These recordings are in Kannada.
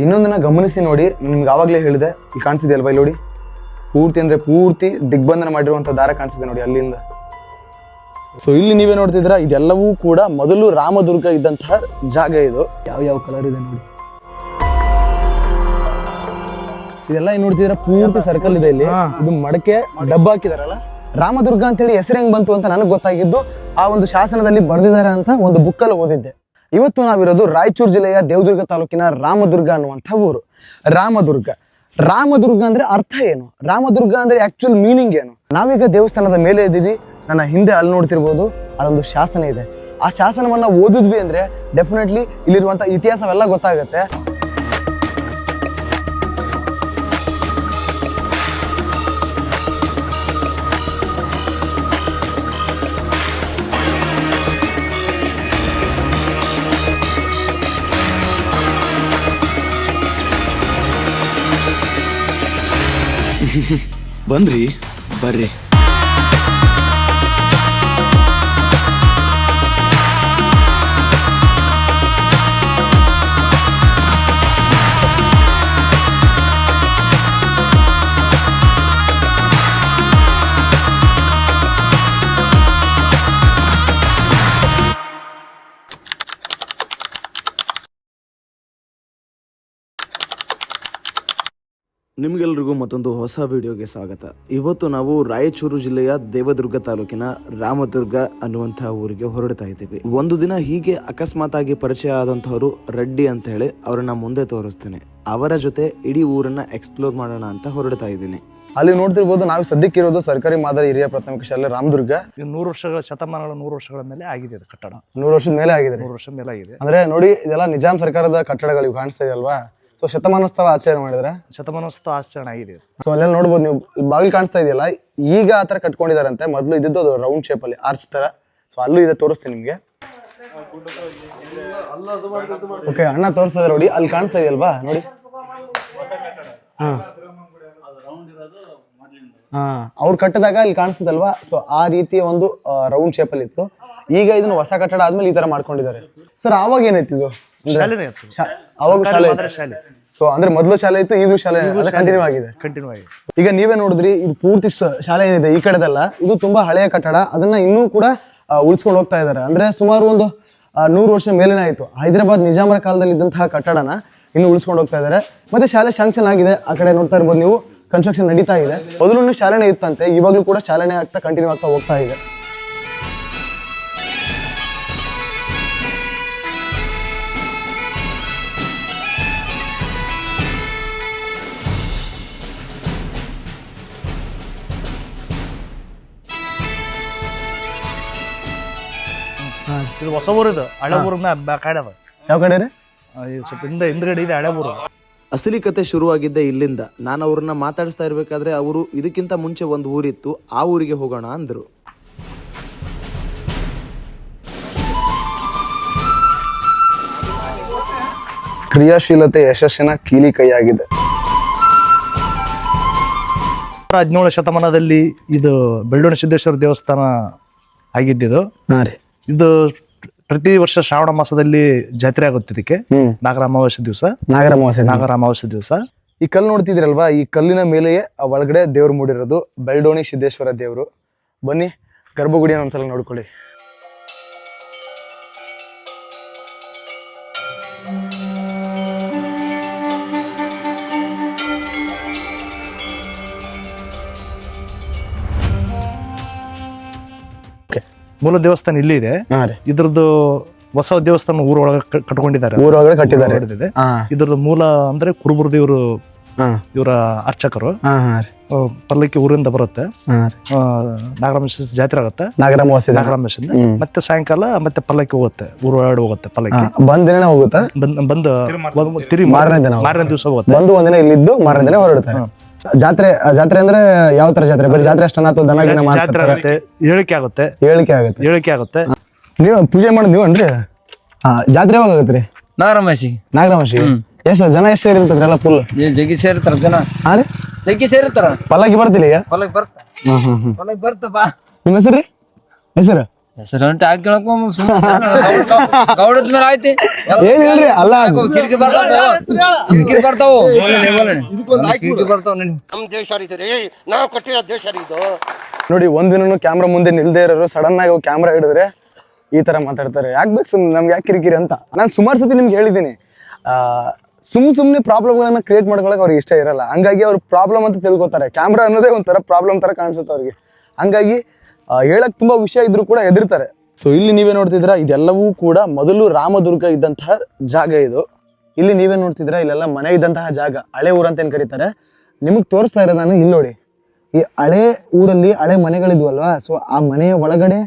ಇನ್ನೊಂದನ್ನ ಗಮನಿಸಿ ನೋಡಿ, ನಿಮ್ಗೆ ಆವಾಗಲೇ ಹೇಳಿದೆ, ಇಲ್ಲಿ ಕಾಣಿಸಿದೆ ಅಲ್ವಾ ಇಲ್ಲಿ ನೋಡಿ, ಪೂರ್ತಿ ಅಂದ್ರೆ ಪೂರ್ತಿ ದಿಗ್ಬಂಧನ ಮಾಡಿರುವಂತ ದಾರ ಕಾಣಿಸಿದೆ ನೋಡಿ ಅಲ್ಲಿಂದ. ಸೊ ಇಲ್ಲಿ ನೀವೇ ನೋಡ್ತಿದ್ರ, ಇದೆಲ್ಲವೂ ಕೂಡ ಮೊದಲು ರಾಮದುರ್ಗ ಇದ್ದಂತಹ ಜಾಗ. ಇದು ಯಾವ ಕಲರ್ ಇದೆ ನೋಡಿ, ಇದೆಲ್ಲ ಏನ್ ನೋಡ್ತಿದ್ರ ಪೂರ್ತಿ ಸರ್ಕಲ್ ಇದೆ ಇಲ್ಲಿ. ಇದು ಮಡಕೆ ಡಬ್ಬ ಹಾಕಿದಾರಲ್ಲ, ರಾಮದುರ್ಗ ಅಂತ ಹೇಳಿ ಹೆಸರು ಹೆಂಗ್ ಬಂತು ಅಂತ ನನಗೆ ಗೊತ್ತಾಗಿದ್ದು ಆ ಒಂದು ಶಾಸನದಲ್ಲಿ ಬರೆದಿದ್ದಾರೆ ಅಂತ ಒಂದು ಬುಕ್ಕಲ್ಲಿ ಓದಿದ್ದೆ. ಇವತ್ತು ನಾವಿರೋದು ರಾಯಚೂರು ಜಿಲ್ಲೆಯ ದೇವದುರ್ಗ ತಾಲೂಕಿನ ರಾಮದುರ್ಗ ಅನ್ನುವಂಥ ಊರು. ರಾಮದುರ್ಗ ಅಂದ್ರೆ ಅರ್ಥ ಏನು? ರಾಮದುರ್ಗ ಅಂದ್ರೆ ಆಕ್ಚುಲ್ ಮೀನಿಂಗ್ ಏನು? ನಾವೀಗ ದೇವಸ್ಥಾನದ ಮೇಲೆ ಇದ್ದೀವಿ. ನನ್ನ ಹಿಂದೆ ಅಲ್ಲಿ ನೋಡ್ತಿರ್ಬೋದು, ಅಲ್ಲೊಂದು ಶಾಸನ ಇದೆ. ಆ ಶಾಸನವನ್ನ ಓದಿದ್ವಿ ಅಂದ್ರೆ ಡೆಫಿನೆಟ್ಲಿ ಇಲ್ಲಿರುವಂತ ಇತಿಹಾಸವೆಲ್ಲ ಗೊತ್ತಾಗತ್ತೆ. ಬಂದ್ರಿ ಬರ್ರಿ. ನಿಮಗೆಲ್ರಿಗೂ ಮತ್ತೊಂದು ಹೊಸ ವಿಡಿಯೋಗೆ ಸ್ವಾಗತ. ಇವತ್ತು ನಾವು ರಾಯಚೂರು ಜಿಲ್ಲೆಯ ದೇವದುರ್ಗ ತಾಲೂಕಿನ ರಾಮದುರ್ಗ ಅನ್ನುವಂತಹ ಊರಿಗೆ ಹೊರಡ್ತಾ ಇದ್ದೀವಿ. ಒಂದು ದಿನ ಹೀಗೆ ಅಕಸ್ಮಾತ್ ಆಗಿ ಪರಿಚಯ ಆದಂತಹವರು ರೆಡ್ಡಿ ಅಂತ ಹೇಳಿ ಅವರನ್ನ ಮುಂದೆ ತೋರಿಸ್ತೇನೆ. ಅವರ ಜೊತೆ ಇಡೀ ಊರನ್ನ ಎಕ್ಸ್ಪ್ಲೋರ್ ಮಾಡೋಣ ಅಂತ ಹೊರಡ್ತಾ ಇದ್ದೀನಿ. ಅಲ್ಲಿ ನೋಡ್ತಿರ್ಬೋದು, ನಾವು ಸದ್ಯಕ್ಕಿರೋದು ಸರ್ಕಾರಿ ಮಾದರಿ ಹಿರಿಯ ಪ್ರಾಥಮಿಕ ಶಾಲೆ ರಾಮದುರ್ಗ. 100 ವರ್ಷಗಳ ಶತಮಾನಗಳ 100 ವರ್ಷಗಳ ಮೇಲೆ ಆಗಿದೆ ಕಟ್ಟಡ. 100 ವರ್ಷದ ಮೇಲೆ ಆಗಿದೆ. 100 ವರ್ಷ ಮೇಲೆ ಆಗಿದೆ ಅಂದ್ರೆ ನೋಡಿ, ಇದೆಲ್ಲ ನಿಜಾಂ ಸರ್ಕಾರದ ಕಟ್ಟಡಗಳು ಕಾಣಿಸ್ತಾ ಇದೆಯಲ್ವಾ. ಸೊ ಶತಮಾನೋತ್ಸವ ಆಚರಣೆ ಮಾಡಿದ್ರೆ ಶತಮಾನೋತ್ಸವ ಆಚರಣೆ ಆಗಿದೆ. ಸೊ ಅಲ್ಲೆಲ್ಲ ನೋಡ್ಬೋದು ನೀವು, ಬಾಗಿಲು ಕಾಣಿಸ್ತಾ ಇದೆಯಲ್ಲ, ಈಗ ಆ ತರ ಕಟ್ಕೊಂಡಿದಾರಂತೆ. ಮೊದಲು ಇದ್ದಿದ್ದು ಅದು ರೌಂಡ್ ಶೇಪ್ ಅಲ್ಲಿ ಆರ್ಚ್ ತರ. ಸೊ ಅಲ್ಲೂ ಇದೆ, ತೋರಿಸ್ತೀನಿ ನಿಮ್ಗೆ. ಓಕೆ, ಅಣ್ಣ ತೋರಿಸ್ತದೆ ನೋಡಿ, ಅಲ್ಲಿ ಕಾಣಿಸ್ತಾ ಇದೆಯಲ್ವಾ ನೋಡಿ. ಅವ್ರು ಕಟ್ಟಿದಾಗ ಇಲ್ಲಿ ಕಾಣಿಸ್ತದಲ್ವಾ. ಸೊ ಆ ರೀತಿಯ ಒಂದು ರೌಂಡ್ ಶೇಪ್ ಅಲ್ಲಿ ಇತ್ತು. ಈಗ ಇದನ್ನು ಹೊಸ ಕಟ್ಟಡ ಆದ್ಮೇಲೆ ಈ ತರ ಮಾಡ್ಕೊಂಡಿದ್ದಾರೆ. ಸರ್ ಆವಾಗ ಏನಾಯ್ತು ಇದು? ಅವಾಗ ಶಾಲೆ. ಸೊ ಅಂದ್ರೆ ಮೊದಲು ಶಾಲೆ ಇತ್ತು, ಈಗಲೂ ಶಾಲೆ ಕಂಟಿನ್ಯೂ ಆಗಿದೆ. ಈಗ ನೀವೇ ನೋಡಿದ್ರಿ, ಇದು ಪೂರ್ತಿ ಶಾಲೆ ಏನಿದೆ ಈ ಕಡೆದಲ್ಲ, ಇದು ತುಂಬಾ ಹಳೆಯ ಕಟ್ಟಡ. ಅದನ್ನ ಇನ್ನೂ ಕೂಡ ಉಳಿಸ್ಕೊಂಡು ಹೋಗ್ತಾ ಇದ್ದಾರೆ. ಅಂದ್ರೆ ಸುಮಾರು ಒಂದು 100 ವರ್ಷ ಮೇಲೇನೆ ಆಯ್ತು. ಹೈದರಾಬಾದ್ ನಿಜಾಮರ ಕಾಲದಲ್ಲಿ ಇದ್ದಂತಹ ಕಟ್ಟಡನ ಇನ್ನು ಉಳಿಸ್ಕೊಂಡು ಹೋಗ್ತಾ ಇದ್ದಾರೆ. ಮತ್ತೆ ಶಾಲೆ ಶಾಂಕ್ಷನ್ ಆಗಿದೆ. ಆ ಕಡೆ ನೋಡ್ತಾ ಇರ್ಬೋದು ನೀವು, ಕನ್ಸ್ಟ್ರಕ್ಷನ್ ನಡೀತಾ ಇದೆ. ಮೊದಲು ಶಾಲೆನೇ ಇತ್ತಂತೆ, ಇವಾಗ್ಲೂ ಕೂಡ ಶಾಲೆನೇ ಆಗ್ತಾ ಕಂಟಿನ್ಯೂ ಆಗ್ತಾ ಹೋಗ್ತಾ ಇದೆ. ಇದು ಹೊಸ ಊರಿದು, ಹಳೆ ಊರಿನ ಕಾಡ. ಯಾವ ಕಡೆ ರೀ? ಸ್ವಲ್ಪ ಹಿಂದ್ಗಡೆ ಇದೆ ಹಳೆ ಊರು. ಅಸಲಿ ಕತೆ ಶುರುವಾಗಿದ್ದೆ ಇಲ್ಲಿಂದ. ನಾನು ಅವ್ರನ್ನ ಮಾತಾಡಿಸ್ತಾ ಇರ್ಬೇಕಾದ್ರೆ ಅವರು ಇದಕ್ಕಿಂತ ಮುಂಚೆ ಒಂದು ಊರಿತ್ತು, ಆ ಊರಿಗೆ ಹೋಗೋಣ ಅಂದ್ರು. ಕ್ರಿಯಾಶೀಲತೆ ಯಶಸ್ಸಿನ ಕೀಲಿ ಕೈಯಾಗಿದೆ. 17ನೇ ಶತಮಾನದಲ್ಲಿ ಇದು ಬೆಳ್ಳೋಣ ಸಿದ್ದೇಶ್ವರ ದೇವಸ್ಥಾನ ಆಗಿದ್ದು. ಇದು ಪ್ರತಿ ವರ್ಷ ಶ್ರಾವಣ ಮಾಸದಲ್ಲಿ ಜಾತ್ರೆ ಆಗುತ್ತೆ. ಇದಕ್ಕೆ ನಾಗರ ಅಮಾವಾಸ್ಯೆ ದಿವಸ. ಈ ಕಲ್ಲು ನೋಡ್ತಿದ್ರಲ್ವಾ, ಈ ಕಲ್ಲಿನ ಮೇಲೆಯೇ ಒಳಗಡೆ ದೇವ್ರು ಮೂಡಿರೋದು, ಬೆಳ್ಳೋಣಿ ಸಿದ್ದೇಶ್ವರ ದೇವರು. ಬನ್ನಿ ಗರ್ಭಗುಡಿಯನ್ನು ಒಂದ್ಸಲ ನೋಡ್ಕೊಳ್ಳಿ. ಮೂಲ ದೇವಸ್ಥಾನ ಇಲ್ಲಿ ಇದೆ. ಇದ್ರದ್ದು ಹೊಸ ದೇವಸ್ಥಾನ ಊರೊಳಗೆ ಕಟ್ಕೊಂಡಿದ್ದಾರೆ. ಇದ್ರದ್ದು ಮೂಲ ಅಂದ್ರೆ ಕುರುಬುರ ದೇವರು, ಇವರ ಅರ್ಚಕರು. ಪಲ್ಲಕ್ಕಿ ಊರಿಂದ ಬರುತ್ತೆ, ನಾಗರಾಮೇಶ ಜಾತ್ರೆ ಆಗುತ್ತೆ, ನಾಗರಾಮೇಶ. ಮತ್ತೆ ಸಾಯಂಕಾಲ ಮತ್ತೆ ಪಲ್ಲಕ್ಕಿ ಹೋಗುತ್ತೆ, ಊರೊಳಗಡೆ ಹೋಗುತ್ತೆ ಪಲ್ಲಕ್ಕಿ. ಬಂದಿನ ಹೋಗುತ್ತೆ, ಬಂದು ತಿರುಗಿ ಮಾರನೇ ದಿವಸ ಹೋಗುತ್ತೆ. ಬಂದು ಒಂದಿನ ಇಲ್ಲಿದ್ದು ಮಾರನೇ ದಿನ ಹೊರಡುತ್ತೆ. ಜಾತ್ರೆ ಅಂದ್ರೆ ಯಾವ ತರ ಜಾತ್ರೆ? ಬರೀ ಜಾತ್ರೆ ಅಷ್ಟನ್ನ ಅಥವಾ ದನ ಜಾತ್ರೆ ಆಗುತ್ತೆ, ಹೇಳಿಕೆ ಆಗುತ್ತೆ. ನೀವು ಪೂಜೆ ಮಾಡೋದು ನೀವನ್ರಿ? ಜಾತ್ರೆ ಯಾವಾಗ ಆಗತ್ರಿ? ನಾಗರಾಮಾಸಿ ಎಷ್ಟು ಜನ ಎಷ್ಟು ಸೇರಿರ್ತದ್ರಿ? ಎಲ್ಲ ಫುಲ್ ಜಗ್ಗಿ ಸೇರ್ತಾರ ಜನ. ಜಗ್ಗಿ ಸೇರ್ತಾರ. ಪಲ್ಲಕ್ಕಿ ಬರ್ತಿಲ್ಲ ಈಗ? ಹೊಲಕ್ ಬರ್ತಪ್ಪ. ನಿಮ್ಮ ಹೆಸರು? ಹೆಸರು ಅಂತ ಹಾಕ್ಕೊಳಕ್ ಗೌಡದ ಮೇಲೆ ಆಯ್ತಿ ಏನ್ ಹೇಳ್ರಿ ಅಲ್ಲ ಕಿರಿಕಿ ಬರ್ತಾವ ಕಿರಿಕಿ ಬರ್ತಾವ ನಮ್ ದೇಶ ರೀ ನಾವು ಕೊಟ್ಟಿರೋ ದೇಶ ರೀ ಇದು. ನೋಡಿ ಒಂದಿನೂ ಕ್ಯಾಮ್ರಾ ಮುಂದೆ ನಿಲ್ದೇ ಇರೋರು ಸಡನ್ ಆಗಿ ಕ್ಯಾಮ್ರಾ ಹಿಡಿದ್ರೆ ಈ ತರ ಮಾತಾಡ್ತಾರೆ. ಯಾಕೆ ಬೇಕು ಸುಮ್ಮನೆ ನಮ್ಗೆ ಯಾಕೆ ಕಿರಿಕಿರಿ ಅಂತ ನಾನು ಸುಮಾರು ಸತಿ ನಿಮ್ಗೆ ಹೇಳಿದ್ದೀನಿ. ಸುಮ್ಮನೆ ಪ್ರಾಬ್ಲಮ್ಗಳನ್ನ ಕ್ರಿಯೇಟ್ ಮಾಡ್ಕೊಳಕ್ಕೆ ಅವ್ರಿಗೆ ಇಷ್ಟ ಇರಲ್ಲ. ಹಂಗಾಗಿ ಅವ್ರು ಪ್ರಾಬ್ಲಮ್ ಅಂತ ತಿಳ್ಕೊತಾರೆ. ಕ್ಯಾಮ್ರಾ ಅನ್ನೋದೇ ಒಂಥರ ಪ್ರಾಬ್ಲಮ್ ಥರ ಕಾಣಿಸುತ್ತೆ ಅವ್ರಿಗೆ. ಹಂಗಾಗಿ ಹೇಳಕ್ ತುಂಬ ವಿಷಯ ಇದ್ರೂ ಕೂಡ ಹೆದರ್ತಾರೆ. ಸೊ ಇಲ್ಲಿ ನೀವೇ ನೋಡ್ತಿದ್ದೀರಾ, ಇದೆಲ್ಲವೂ ಕೂಡ ಮೊದಲು ರಾಮದುರ್ಗ ಇದ್ದಂತಹ ಜಾಗ ಇದು. ಇಲ್ಲಿ ನೀವೇ ನೋಡ್ತಿದ್ದೀರಾ, ಇಲ್ಲೆಲ್ಲ ಮನೆ ಇದ್ದಂತಹ ಜಾಗ, ಹಳೆ ಊರು ಅಂತ ಏನು ಕರೀತಾರೆ. ನಿಮಗೆ ತೋರಿಸ್ತಾ ಇರೋದು ನಾನು ಇಲ್ಲಿ ನೋಡಿ, ಈ ಹಳೆ ಊರಲ್ಲಿ ಹಳೆ ಮನೆಗಳಿದ್ವಲ್ವಾ, ಸೊ ಆ ಮನೆಯ ಒಳಗಡೆ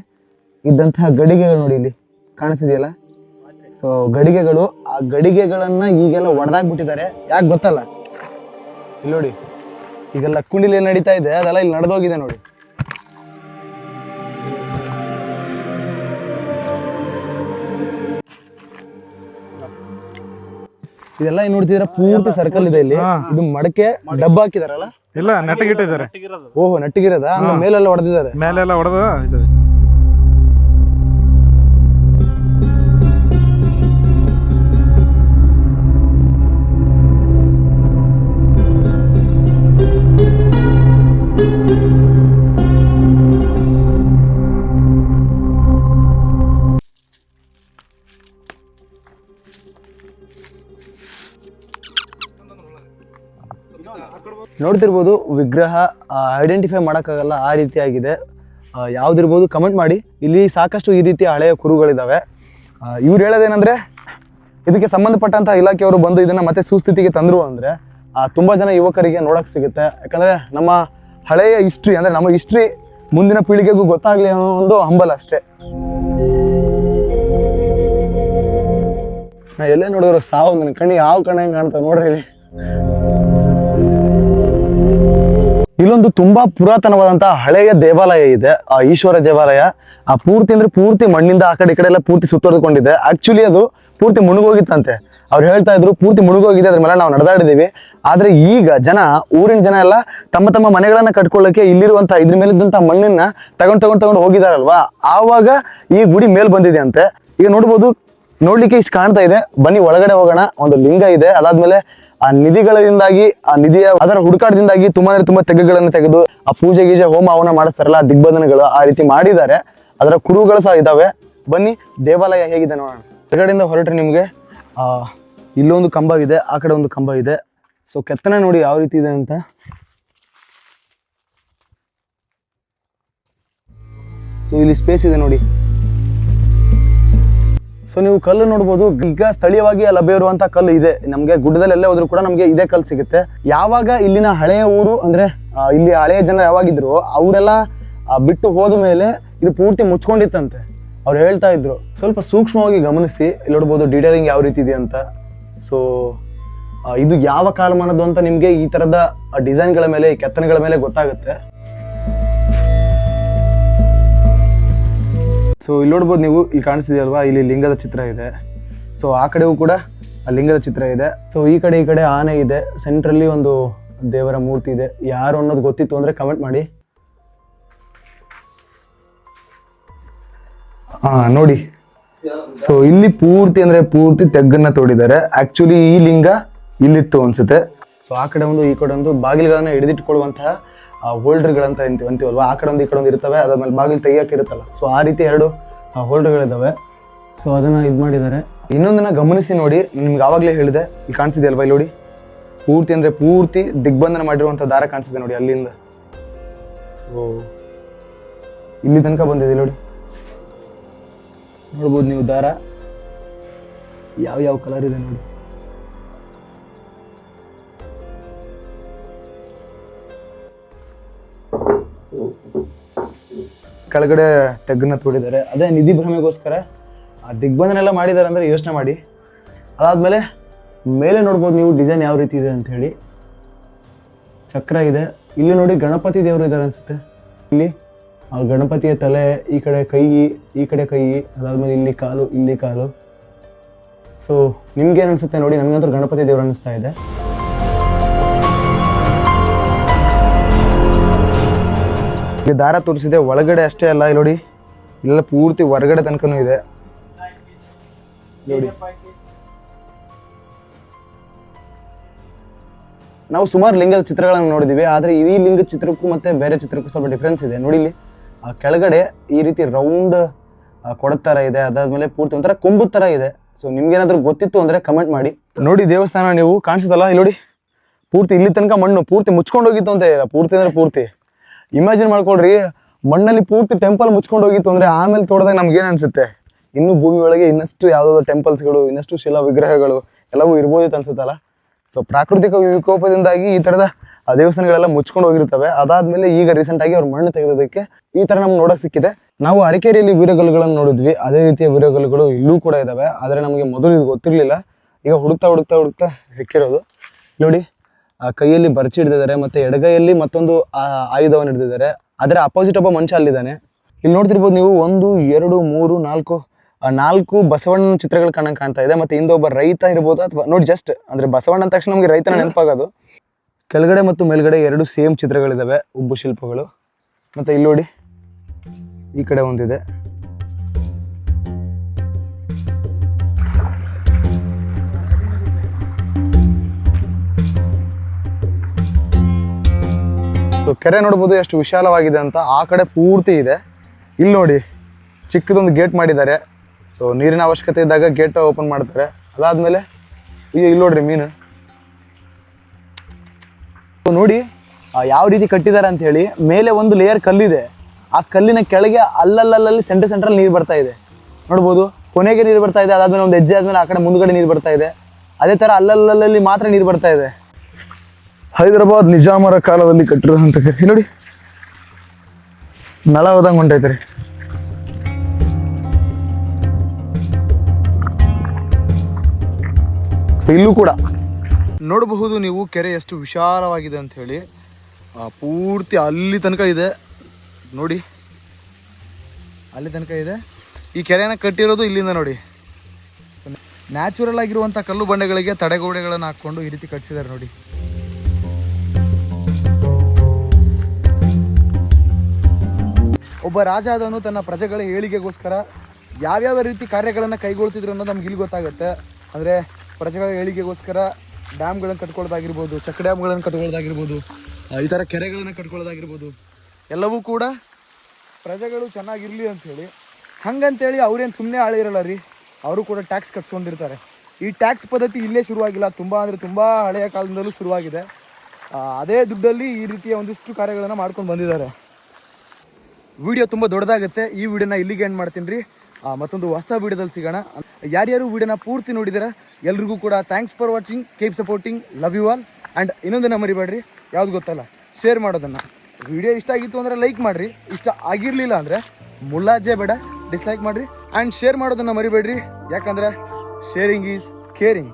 ಇದ್ದಂತಹ ಗಡಿಗೆಗಳು ನೋಡಿ ಇಲ್ಲಿ ಕಾಣಿಸಿದೆಯಲ್ಲ. ಸೊ ಗಡಿಗೆಗಳು, ಆ ಗಡಿಗೆಗಳನ್ನ ಈಗೆಲ್ಲ ಒಡೆದಾಕ್ಬಿಟ್ಟಿದ್ದಾರೆ. ಯಾಕೆ ಗೊತ್ತಲ್ಲ, ಇಲ್ಲಿ ನೋಡಿ ಈಗೆಲ್ಲ ಕುಂಡಿಲಿ ಏನು ನಡೀತಾ ಇದೆ ಅದೆಲ್ಲ ಇಲ್ಲಿ ನಡೆದೋಗಿದೆ ನೋಡಿ. ಇದೆಲ್ಲ ಏನ್ ನೋಡ್ತಿದ್ರ ಪೂರ್ತಿ ಸರ್ಕಲ್ ಇದೆ ಇಲ್ಲಿ. ಇದು ಮಡಕೆ ಡಬ್ಬ ಹಾಕಿದಾರಲ್ಲ, ಇಲ್ಲ ನೆಟ್ಟಗಿಟ್ಟಿದ್ದಾರೆ. ಓಹೋ ನೆಟ್ಟಿಗಿರದ ಮೇಲೆಲ್ಲ ಹೊಡೆದಿದ್ದಾರೆ. ಮೇಲೆಲ್ಲ ಹೊಡೆದ ನೋಡ್ತಿರ್ಬೋದು ವಿಗ್ರಹ ಐಡೆಂಟಿಫೈ ಮಾಡೋಕ್ಕಾಗಲ್ಲ, ಆ ರೀತಿ ಆಗಿದೆ. ಯಾವ್ದಿರ್ಬೋದು ಕಮೆಂಟ್ ಮಾಡಿ. ಇಲ್ಲಿ ಸಾಕಷ್ಟು ಈ ರೀತಿಯ ಹಳೆಯ ಕುರುಗಳಿದ್ದಾವೆ. ಇವ್ರು ಹೇಳೋದೇನೆಂದರೆ, ಇದಕ್ಕೆ ಸಂಬಂಧಪಟ್ಟಂಥ ಇಲಾಖೆಯವರು ಬಂದು ಇದನ್ನು ಮತ್ತೆ ಸುಸ್ಥಿತಿಗೆ ತಂದರು ಅಂದರೆ ತುಂಬ ಜನ ಯುವಕರಿಗೆ ನೋಡೋಕ್ಕೆ ಸಿಗುತ್ತೆ. ಯಾಕಂದರೆ ನಮ್ಮ ಹಳೆಯ ಹಿಸ್ಟ್ರಿ, ಅಂದರೆ ನಮ್ಮ ಹಿಸ್ಟ್ರಿ ಮುಂದಿನ ಪೀಳಿಗೆಗೂ ಗೊತ್ತಾಗಲಿ ಅನ್ನೋ ಒಂದು ಹಂಬಲ ಅಷ್ಟೇ. ನಾ ಎಲ್ಲೇ ನೋಡಿದ್ರು ಸಾವು, ನನ್ನ ಕಣ್ಣಿಗೆ ಯಾವ ಕಣ್ಣ ಹೆಂಗೆ ಕಾಣ್ತಾವೆ ನೋಡ್ರಿ ಇಲ್ಲಿ. ಇಲ್ಲೊಂದು ತುಂಬಾ ಪುರಾತನವಾದಂತಹ ಹಳೆಯ ದೇವಾಲಯ ಇದೆ, ಈಶ್ವರ ದೇವಾಲಯ. ಆ ಪೂರ್ತಿ ಅಂದ್ರೆ ಪೂರ್ತಿ ಮಣ್ಣಿಂದ ಆ ಕಡೆ ಈ ಕಡೆ ಎಲ್ಲ ಪೂರ್ತಿ ಸುತ್ತೋರ್ಕೊಂಡಿದೆ. ಆಕ್ಚುಲಿ ಅದು ಪೂರ್ತಿ ಮುಳುಗೋಗಿತ್ತಂತೆ. ಅವ್ರು ಹೇಳ್ತಾ ಇದ್ರು ಪೂರ್ತಿ ಮುಳುಗೋಗಿದೆ, ಅದ್ರ ಮೇಲೆ ನಾವು ನಡೆದಾಡಿದೀವಿ. ಆದ್ರೆ ಈಗ ಊರಿನ ಜನ ಎಲ್ಲ ತಮ್ಮ ತಮ್ಮ ಮನೆಗಳನ್ನ ಕಟ್ಕೊಳ್ಳಕ್ಕೆ ಇಲ್ಲಿರುವಂತಹ ಇದ್ರ ಮೇಲಿದ್ದಂತಹ ಮಣ್ಣನ್ನ ತಗೊಂಡು ಹೋಗಿದಾರಲ್ವಾ, ಆವಾಗ ಈ ಗುಡಿ ಮೇಲ್ ಬಂದಿದೆ ಅಂತೆ. ಈಗ ನೋಡ್ಬೋದು, ನೋಡ್ಲಿಕ್ಕೆ ಇಷ್ಟು ಕಾಣ್ತಾ ಇದೆ. ಬನ್ನಿ ಒಳಗಡೆ ಹೋಗೋಣ. ಒಂದು ಲಿಂಗ ಇದೆ, ಅದಾದ್ಮೇಲೆ ಆ ನಿಧಿಗಳಿಂದಾಗಿ, ಆ ನಿಧಿಯ ಅದರ ಹುಡುಕಾಟದಿಂದಾಗಿ ತುಂಬಾ ತೆಗ್ಗುಗಳನ್ನು ತೆಗೆದು ಆ ಪೂಜೆ ಗೀಜೆ ಹೋಮ ಹವನ ಮಾಡಿಸ್ತಾರಲ್ಲ, ಆ ದಿಗ್ಬಂಧನಗಳು ಆ ರೀತಿ ಮಾಡಿದ್ದಾರೆ. ಅದರ ಕುರುಗಳು ಸಹ ಇದಾವೆ. ಬನ್ನಿ ದೇವಾಲಯ ಹೇಗಿದೆ ನೋಡೋಣ. ಹೊರಗಡೆಯಿಂದ ಹೊರಟ್ರೆ ನಿಮ್ಗೆ ಇಲ್ಲೊಂದು ಕಂಬ ಇದೆ, ಆ ಕಡೆ ಒಂದು ಕಂಬ ಇದೆ. ಸೊ ಕೆತ್ತನೆ ನೋಡಿ ಯಾವ ರೀತಿ ಇದೆ ಅಂತ. ಸೊ ಇಲ್ಲಿ ಸ್ಪೇಸ್ ಇದೆ ನೋಡಿ. ಸೊ ನೀವು ಕಲ್ಲು ನೋಡ್ಬೋದು. ಈಗ ಸ್ಥಳೀಯವಾಗಿ ಲಭ್ಯ ಇರುವಂತಹ ಕಲ್ಲು ಇದೆ. ನಮಗೆ ಗುಡ್ಡದಲ್ಲೆಲ್ಲೇ ಹೋದ್ರು ಕೂಡ ನಮಗೆ ಇದೇ ಕಲ್ಲು ಸಿಗುತ್ತೆ. ಯಾವಾಗ ಇಲ್ಲಿನ ಹಳೆಯ ಊರು ಅಂದ್ರೆ ಇಲ್ಲಿ ಹಳೆಯ ಜನ ಯಾವಾಗಿದ್ರು ಅವರೆಲ್ಲ ಬಿಟ್ಟು ಹೋದ ಮೇಲೆ ಇದು ಪೂರ್ತಿ ಮುಚ್ಕೊಂಡಿತ್ತಂತೆ. ಅವ್ರು ಹೇಳ್ತಾ ಇದ್ರು. ಸ್ವಲ್ಪ ಸೂಕ್ಷ್ಮವಾಗಿ ಗಮನಿಸಿ, ಇಲ್ಲಿ ನೋಡ್ಬೋದು ಡೀಟೇಲಿಂಗ್ ಯಾವ ರೀತಿ ಇದೆ ಅಂತ. ಸೊ ಇದು ಯಾವ ಕಾಲಮಾನದ್ದು ಅಂತ ನಿಮ್ಗೆ ಈ ತರದ ಡಿಸೈನ್ಗಳ ಮೇಲೆ, ಈ ಕೆತ್ತನೆಗಳ ಮೇಲೆ ಗೊತ್ತಾಗುತ್ತೆ. ಸೊ ಇಲ್ಲಿ ನೋಡ್ಬೋದು ನೀವು, ಇಲ್ಲಿ ಕಾಣಿಸ್ತಿದೆಯಲ್ವಾ, ಇಲ್ಲಿ ಲಿಂಗದ ಚಿತ್ರ ಇದೆ. ಸೊ ಆ ಕಡೆಗೂ ಕೂಡ ಲಿಂಗದ ಚಿತ್ರ ಇದೆ. ಸೊ ಈ ಕಡೆ ಆನೆ ಇದೆ. ಸೆಂಟ್ರಲ್ಲಿ ಒಂದು ದೇವರ ಮೂರ್ತಿ ಇದೆ. ಯಾರು ಅನ್ನೋದು ಗೊತ್ತಿತ್ತು ಅಂದ್ರೆ ಕಮೆಂಟ್ ಮಾಡಿ. ನೋಡಿ, ಸೊ ಇಲ್ಲಿ ಪೂರ್ತಿ ತೆಗ್ಗನ್ನ ತೋಡಿದ್ದಾರೆ. ಆಕ್ಚುಲಿ ಈ ಲಿಂಗ ಇಲ್ಲಿತ್ತು ಅನ್ಸುತ್ತೆ. ಸೊ ಆ ಕಡೆ ಒಂದು ಈ ಕಡೆ ಒಂದು ಬಾಗಿಲುಗಳನ್ನ ಹಿಡಿದಿಟ್ಕೊಳ್ಳುವಂತಹ ಹೋಲ್ಡರ್ಗಳಂತ ಅಂತೀವಲ್ವಾ, ಆ ಕಡೆ ಒಂದು ಈ ಕಡೆ ಒಂದು ಇರ್ತವೆ. ಅದಾದ್ಮೇಲೆ ಬಾಗಿಲು ತೆಗಿಯಕ್ಕೆ ಇರುತ್ತಲ್ಲ, ಸೊ ಆ ರೀತಿ 2 ಹೋಲ್ಡರ್ಗಳಿದ್ದಾವೆ. ಸೊ ಅದನ್ನ ಇದು ಮಾಡಿದ್ದಾರೆ. ಇನ್ನೊಂದನ್ನ ಗಮನಿಸಿ ನೋಡಿ, ನಿಮ್ಗೆ ಆವಾಗಲೇ ಹೇಳಿದೆ, ಇಲ್ಲಿ ಕಾಣಿಸಿದೆಯಲ್ವಾ, ಇಲ್ಲಿ ನೋಡಿ ಪೂರ್ತಿ ದಿಗ್ಬಂಧನ ಮಾಡಿರುವಂಥ ದಾರ ಕಾಣಿಸಿದೆ ನೋಡಿ ಅಲ್ಲಿಂದ. ಸೊ ಇಲ್ಲಿ ತನಕ ಬಂದಿದೆ ನೋಡಿ, ನೋಡ್ಬೋದು ನೀವು ದಾರ ಯಾವ ಕಲರ್ ಇದೆ ನೋಡಿ. ಕೆಳಗಡೆ ತೆಗ್ಗನ್ನ ತೋಡಿದ್ದಾರೆ. ಅದೇ ನಿಧಿ ಭ್ರಮೆಗೋಸ್ಕರ ಆ ದಿಗ್ಬಂಧನ ಎಲ್ಲ ಮಾಡಿದ್ದಾರೆ ಅಂದ್ರೆ ಯೋಚನೆ ಮಾಡಿ. ಅದಾದ್ಮೇಲೆ ಮೇಲೆ ನೋಡ್ಬೋದು ನೀವು ಡಿಸೈನ್ ಯಾವ ರೀತಿ ಇದೆ ಅಂತ ಹೇಳಿ. ಚಕ್ರ ಇದೆ. ಇಲ್ಲಿ ನೋಡಿ ಗಣಪತಿ ದೇವರು ಇದ್ದಾರೆ ಅನ್ಸುತ್ತೆ. ಇಲ್ಲಿ ಆ ಗಣಪತಿಯ ತಲೆ, ಈ ಕಡೆ ಕೈ, ಅದಾದ್ಮೇಲೆ ಇಲ್ಲಿ ಕಾಲು. ಸೊ ನಿಮ್ಗೆ ಏನ್ ಅನ್ಸುತ್ತೆ ನೋಡಿ, ನನಗಂತೂ ಗಣಪತಿ ದೇವರು ಅನಿಸ್ತಾ ಇದೆ. ದಾರ ತೋರಿಸಿದೆ, ಒಳಗಡೆ ಅಷ್ಟೇ ಅಲ್ಲ. ಇಲ್ಲಿ ನೋಡಿ ಇಲ್ಲೆಲ್ಲ ಪೂರ್ತಿ ಹೊರಗಡೆ ತನಕನೂ ಇದೆ ನೋಡಿ. ನಾವು ಸುಮಾರು ಲಿಂಗದ ಚಿತ್ರಗಳನ್ನು ನೋಡಿದೀವಿ, ಆದರೆ ಈ ಲಿಂಗದ ಚಿತ್ರಕ್ಕೂ ಮತ್ತೆ ಬೇರೆ ಚಿತ್ರಕ್ಕೂ ಸ್ವಲ್ಪ ಡಿಫ್ರೆನ್ಸ್ ಇದೆ ನೋಡಿ. ಇಲ್ಲಿ ಆ ಕೆಳಗಡೆ ಈ ರೀತಿ ರೌಂಡ್ ಕೊಡದ ಥರ ಇದೆ, ಅದಾದ್ಮೇಲೆ ಪೂರ್ತಿ ಒಂಥರ ಕೊಂಬು ಥರ ಇದೆ. ಸೊ ನಿಮ್ಗೇನಾದ್ರೂ ಗೊತ್ತಿತ್ತು ಅಂದರೆ ಕಮೆಂಟ್ ಮಾಡಿ. ನೋಡಿ ದೇವಸ್ಥಾನ ನೀವು ಕಾಣಿಸುತ್ತಲ್ಲ, ಇಲ್ಲಿ ನೋಡಿ ಪೂರ್ತಿ ಇಲ್ಲಿ ತನಕ ಮಣ್ಣು ಪೂರ್ತಿ ಮುಚ್ಕೊಂಡು ಹೋಗಿತ್ತು ಅಂತ ಇಲ್ಲ, ಪೂರ್ತಿ ಅಂದರೆ ಪೂರ್ತಿ ಇಮ್ಯಾಜಿನ್ ಮಾಡ್ಕೊಳ್ರಿ, ಮಣ್ಣಲ್ಲಿ ಪೂರ್ತಿ ಟೆಂಪಲ್ ಮುಚ್ಕೊಂಡು ಹೋಗಿತ್ತು ಅಂದರೆ ಆಮೇಲೆ ತೋಟದಾಗ ನಮ್ಗೆ ಏನು ಅನಿಸುತ್ತೆ, ಇನ್ನೂ ಭೂಮಿ ಒಳಗೆ ಇನ್ನಷ್ಟು ಯಾವುದಾದ್ರು ಟೆಂಪಲ್ಸ್ಗಳು, ಇನ್ನಷ್ಟು ಶಿಲಾ ವಿಗ್ರಹಗಳು ಎಲ್ಲವೂ ಇರ್ಬೋದಿತ್ತು ಅನ್ಸುತ್ತಲ್ಲ. ಸೊ ಪ್ರಾಕೃತಿಕ ವಿಕೋಪದಿಂದಾಗಿ ಈ ಥರದ ದೇವಸ್ಥಾನಗಳೆಲ್ಲ ಮುಚ್ಕೊಂಡು ಹೋಗಿರ್ತವೆ. ಅದಾದ್ಮೇಲೆ ಈಗ ರೀಸೆಂಟಾಗಿ ಅವ್ರು ಮಣ್ಣು ತೆಗೆದೋದಕ್ಕೆ ಈ ಥರ ನಮ್ಗೆ ನೋಡೋಕೆ ಸಿಕ್ಕಿದೆ. ನಾವು ಅರಕೇರಿಯಲ್ಲಿ ವೀರಗಲ್ಲುಗಳನ್ನು ನೋಡಿದ್ವಿ, ಅದೇ ರೀತಿಯ ವೀರಗಲ್ಲುಗಳು ಇಲ್ಲೂ ಕೂಡ ಇದ್ದಾವೆ. ಆದರೆ ನಮಗೆ ಮೊದಲು ಇದು ಗೊತ್ತಿರಲಿಲ್ಲ, ಈಗ ಹುಡುಕ್ತಾ ಸಿಕ್ಕಿರೋದು. ನೋಡಿ ಕೈಯಲ್ಲಿ ಬರ್ಚಿ ಹಿಡಿದಿದ್ದಾರೆ, ಮತ್ತು ಎಡಗೈಯಲ್ಲಿ ಮತ್ತೊಂದು ಆಯುಧವನ್ನು ಹಿಡಿದಿದ್ದಾರೆ. ಅದರ ಅಪೋಸಿಟ್ ಒಬ್ಬ ಮನುಷ್ಯ ಅಲ್ಲಿದ್ದಾನೆ. ಇಲ್ಲಿ ನೋಡ್ತಿರ್ಬೋದು ನೀವು 1 2 3 4 ಬಸವಣ್ಣನ ಚಿತ್ರಗಳು ಕಾಣ್ತಾ ಇದೆ. ಮತ್ತು ಹಿಂದೆ ಒಬ್ಬ ರೈತ ಇರ್ಬೋದು, ಅಥವಾ ನೋಡಿ ಜಸ್ಟ್ ಅಂದರೆ ಬಸವಣ್ಣ ಅಂದ ತಕ್ಷಣ ನಮಗೆ ರೈತನ ನೆನಪಾಗೋದು. ಕೆಳಗಡೆ ಮತ್ತು ಮೇಲ್ಗಡೆ 2 ಸೇಮ್ ಚಿತ್ರಗಳಿದ್ದಾವೆ, ಉಬ್ಬು ಶಿಲ್ಪಗಳು. ಮತ್ತು ಇಲ್ಲಿ ನೋಡಿ ಈ ಕಡೆ ಒಂದಿದೆ. ಸೊ ಕೆರೆ ನೋಡ್ಬೋದು ಎಷ್ಟು ವಿಶಾಲವಾಗಿದೆ ಅಂತ. ಆ ಕಡೆ ಪೂರ್ತಿ ಇದೆ. ಇಲ್ಲಿ ನೋಡಿ ಚಿಕ್ಕದೊಂದು ಗೇಟ್ ಮಾಡಿದ್ದಾರೆ. ಸೊ ನೀರಿನ ಅವಶ್ಯಕತೆ ಇದ್ದಾಗ ಗೇಟ್ ಓಪನ್ ಮಾಡ್ತಾರೆ. ಅದಾದ್ಮೇಲೆ ಈಗ ಇಲ್ಲಿ ನೋಡ್ರಿ ಮೀನು ನೋಡಿ ಯಾವ ರೀತಿ ಕಟ್ಟಿದ್ದಾರೆ ಅಂತ ಹೇಳಿ. ಮೇಲೆ ಒಂದು ಲೇಯರ್ ಕಲ್ಲಿದೆ, ಆ ಕಲ್ಲಿನ ಕೆಳಗೆ ಅಲ್ಲಲ್ಲಿ ಸೆಂಟ್ರಲ್ ನೀರು ಬರ್ತಾ ಇದೆ ನೋಡ್ಬೋದು. ಕೊನೆಗೆ ನೀರು ಬರ್ತಾ ಇದೆ, ಅದಾದ್ಮೇಲೆ ಒಂದು ಹೆಜ್ಜೆ ಆದ್ಮೇಲೆ ಆ ಕಡೆ ಮುಂದ್ಗಡೆ ನೀರು ಬರ್ತಾ ಇದೆ. ಅದೇ ತರ ಅಲ್ಲಲ್ಲಿ ಮಾತ್ರ ನೀರು ಬರ್ತಾ ಇದೆ. ಹೈದರಾಬಾದ್ ನಿಜಾಮರ ಕಾಲದಲ್ಲಿ ಕಟ್ಟಿರೋದಂತ ನೋಡಿ, ನಳ ಹೋದಂಗೆ ಹೊಂಟೈತ್ರಿ. ಇಲ್ಲೂ ಕೂಡ ನೋಡಬಹುದು ನೀವು ಕೆರೆ ಎಷ್ಟು ವಿಶಾಲವಾಗಿದೆ ಅಂತ ಹೇಳಿ. ಪೂರ್ತಿ ಅಲ್ಲಿ ತನಕ ಇದೆ ನೋಡಿ, ಅಲ್ಲಿ ತನಕ ಇದೆ. ಈ ಕೆರೆನ ಕಟ್ಟಿರೋದು ಇಲ್ಲಿಂದ ನೋಡಿ. ನ್ಯಾಚುರಲ್ ಆಗಿರುವಂಥ ಕಲ್ಲು ಬಂಡೆಗಳಿಗೆ ತಡೆಗೋಡೆಗಳನ್ನು ಹಾಕ್ಕೊಂಡು ಈ ರೀತಿ ಕಟ್ಟಿಸಿದ್ದಾರೆ ನೋಡಿ. ಒಬ್ಬ ರಾಜ ಆದವನು ತನ್ನ ಪ್ರಜೆಗಳ ಏಳಿಗೆಗೋಸ್ಕರ ಯಾವ್ಯಾವ ರೀತಿ ಕಾರ್ಯಗಳನ್ನು ಕೈಗೊಳ್ತಿದ್ರು ಅನ್ನೋದು ನಮ್ಗೆ ಇಲ್ಲಿ ಗೊತ್ತಾಗುತ್ತೆ. ಅಂದರೆ ಪ್ರಜೆಗಳ ಏಳಿಗೆಗೋಸ್ಕರ ಡ್ಯಾಮ್ಗಳನ್ನು ಕಟ್ಕೊಳ್ಳೋದಾಗಿರ್ಬೋದು, ಚೆಕ್ ಡ್ಯಾಮ್ಗಳನ್ನು ಕಟ್ಕೊಳ್ಳೋದಾಗಿರ್ಬೋದು, ಈ ಥರ ಕೆರೆಗಳನ್ನು ಕಟ್ಕೊಳ್ಳೋದಾಗಿರ್ಬೋದು, ಎಲ್ಲವೂ ಕೂಡ ಪ್ರಜೆಗಳು ಚೆನ್ನಾಗಿರಲಿ ಅಂಥೇಳಿ. ಹಂಗಂತೇಳಿ ಅವ್ರೇನು ಸುಮ್ಮನೆ ಆಳಿರಲ್ಲ ರೀ, ಅವರು ಕೂಡ ಟ್ಯಾಕ್ಸ್ ಕಟ್ಸ್ಕೊಂಡಿರ್ತಾರೆ. ಈ ಟ್ಯಾಕ್ಸ್ ಪದ್ಧತಿ ಇಲ್ಲೇ ಶುರುವಾಗಿಲ್ಲ, ತುಂಬ ಅಂದರೆ ತುಂಬ ಹಳೆಯ ಕಾಲದಿಂದಲೂ ಶುರುವಾಗಿದೆ. ಅದೇ ದುಡ್ಡಲ್ಲಿ ಈ ರೀತಿಯ ಒಂದಿಷ್ಟು ಕಾರ್ಯಗಳನ್ನು ಮಾಡ್ಕೊಂಡು ಬಂದಿದ್ದಾರೆ. ವಿಡಿಯೋ ತುಂಬ ದೊಡ್ಡದಾಗುತ್ತೆ. ಈ ವಿಡಿಯೋನ ಇಲ್ಲಿಗೆ ಎಂಡ್ ಮಾಡ್ತೀನಿ ರೀ. ಮತ್ತೊಂದು ಹೊಸ ವಿಡಿಯೋದಲ್ಲಿ ಸಿಗೋಣ. ಯಾರ್ಯಾರು ವಿಡಿಯೋನ ಪೂರ್ತಿ ನೋಡಿದ್ದೀರಾ ಎಲ್ರಿಗೂ ಕೂಡ thanks for watching, keep supporting, love you all. And ಇನ್ನೊಂದನ್ನು ಮರಿಬೇಡ್ರಿ, ಯಾವ್ದು ಗೊತ್ತಲ್ಲ, ಶೇರ್ ಮಾಡೋದನ್ನು. ವಿಡಿಯೋ ಇಷ್ಟ ಆಗಿತ್ತು ಅಂದರೆ ಲೈಕ್ ಮಾಡಿರಿ, ಇಷ್ಟ ಆಗಿರಲಿಲ್ಲ ಅಂದರೆ ಮುಲಾಜೆ ಬೇಡ, ಡಿಸ್ಲೈಕ್ ಮಾಡಿರಿ. ಆ್ಯಂಡ್ ಶೇರ್ ಮಾಡೋದನ್ನು ಮರಿಬೇಡ್ರಿ, ಯಾಕಂದರೆ ಶೇರಿಂಗ್ ಈಸ್ ಕೇರಿಂಗ್.